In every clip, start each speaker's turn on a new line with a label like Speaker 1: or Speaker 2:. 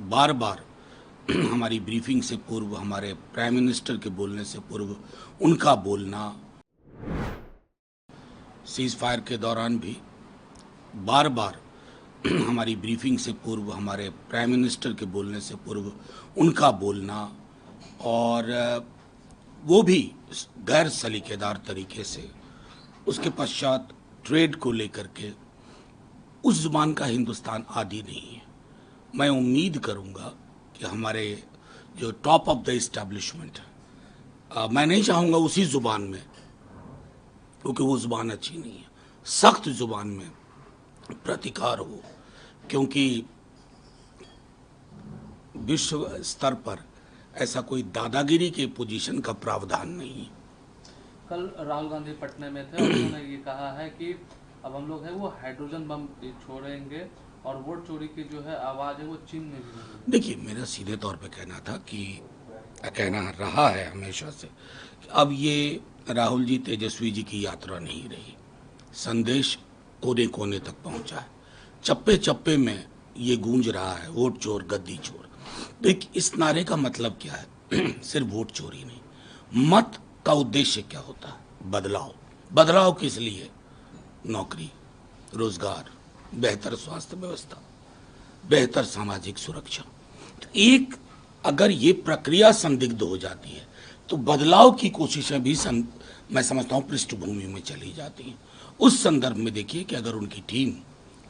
Speaker 1: बार बार हमारी ब्रीफिंग से पूर्व, हमारे प्राइम मिनिस्टर के बोलने से पूर्व उनका बोलना, सीज फायर के दौरान भी बार बार हमारी ब्रीफिंग से पूर्व, हमारे प्राइम मिनिस्टर के बोलने से पूर्व उनका बोलना, और वो भी गैर सलीकेदार तरीके से। उसके पश्चात ट्रेड को लेकर के उस जुबान का हिंदुस्तान आदी नहीं है। मैं उम्मीद करूंगा कि हमारे जो टॉप ऑफ द इस्टेब्लिशमेंट है, मैं नहीं चाहूँगा उसी ज़ुबान में, क्योंकि वो ज़ुबान अच्छी नहीं है, सख्त ज़ुबान में प्रतिकार हो, क्योंकि विश्व स्तर पर ऐसा कोई दादागिरी के पोजीशन का प्रावधान नहीं है।
Speaker 2: कल राहुल गांधी पटना में थे और उन्होंने ये कहा है कि अब हम लोग है वो हाइड्रोजन बम छोड़ेंगे और वोट चोरी की जो है आवाज़ है वो चीन में भी नहीं।
Speaker 1: देखिए, मेरा सीधे तौर पे कहना था कि कहना रहा है हमेशा से कि अब ये राहुल जी तेजस्वी जी की यात्रा नहीं रही। संदेश कोने कोने तक पहुंचा है, चप्पे चप्पे में ये गूंज रहा है, वोट चोर गद्दी चोर। देखिए, इस नारे का मतलब क्या है? सिर्फ वोट चोरी नहीं, मत का उद्देश्य क्या होता है? बदलाव। बदलाव किस लिए? नौकरी, रोजगार, बेहतर स्वास्थ्य व्यवस्था, बेहतर सामाजिक सुरक्षा। तो एक अगर ये प्रक्रिया संदिग्ध हो जाती है तो बदलाव की कोशिशें भी मैं समझता हूँ पृष्ठभूमि में चली जाती हैं। उस संदर्भ में देखिए कि अगर उनकी टीम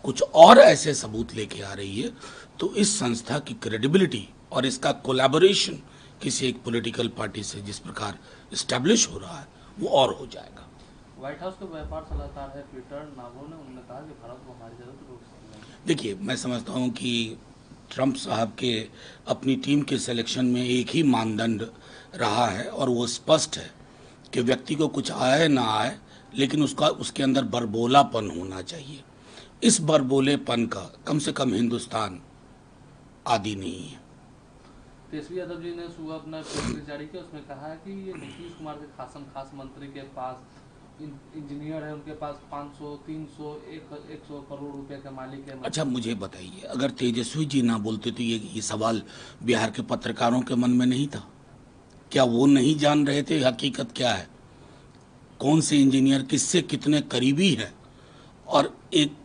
Speaker 1: कुछ और ऐसे सबूत लेके आ रही है तो इस संस्था की क्रेडिबिलिटी और इसका कोलैबोरेशन किसी एक पॉलिटिकल पार्टी से जिस प्रकार इस्टेब्लिश हो रहा है वो और हो जाएगा।
Speaker 2: व्हाइट हाउस के व्यापार सलाहकार है पीटर नागो ने, उन्होंने कहा कि भारत को हमारी जरूरत रोक सकती है।
Speaker 1: देखिए, मैं समझता हूँ कि ट्रंप साहब के अपनी टीम के सिलेक्शन में एक ही मानदंड रहा है और वो स्पष्ट है कि व्यक्ति को कुछ आए ना आए, लेकिन उसके अंदर बरबोलापन होना चाहिए। इस बरबोलेपन का कम से कम हिंदुस्तान आदी नहीं है।
Speaker 2: तेजस्वी यादव जी ने सुबह अपना प्रेस रिलीज जारी किया, उसमें कहा है कि ये नीतीश कुमार के खास मंत्री के पास इंजीनियर है, उनके पास 500, 300, 100 करोड़ रुपए का मालिक है।
Speaker 1: अच्छा, मुझे बताइए, अगर तेजस्वी जी ना बोलते तो ये सवाल बिहार के पत्रकारों के मन में नहीं था? क्या वो नहीं जान रहे थे हकीकत क्या है, कौन से इंजीनियर किससे कितने करीबी है? और एक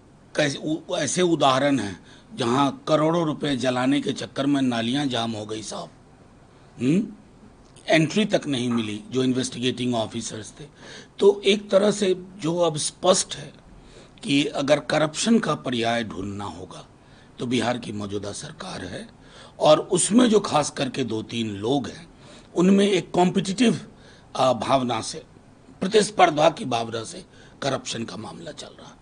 Speaker 1: ऐसे उदाहरण हैं जहां करोड़ों रुपए जलाने के चक्कर में नालियां जाम हो गई साहब, एंट्री तक नहीं मिली जो इन्वेस्टिगेटिंग ऑफिसर्स थे। तो एक तरह से जो अब स्पष्ट है कि अगर करप्शन का पर्याय ढूंढना होगा तो बिहार की मौजूदा सरकार है, और उसमें जो खास करके 2-3 लोग हैं उनमें एक कॉम्पिटिटिव भावना से, प्रतिस्पर्धा की भावना से करप्शन का मामला चल रहा है।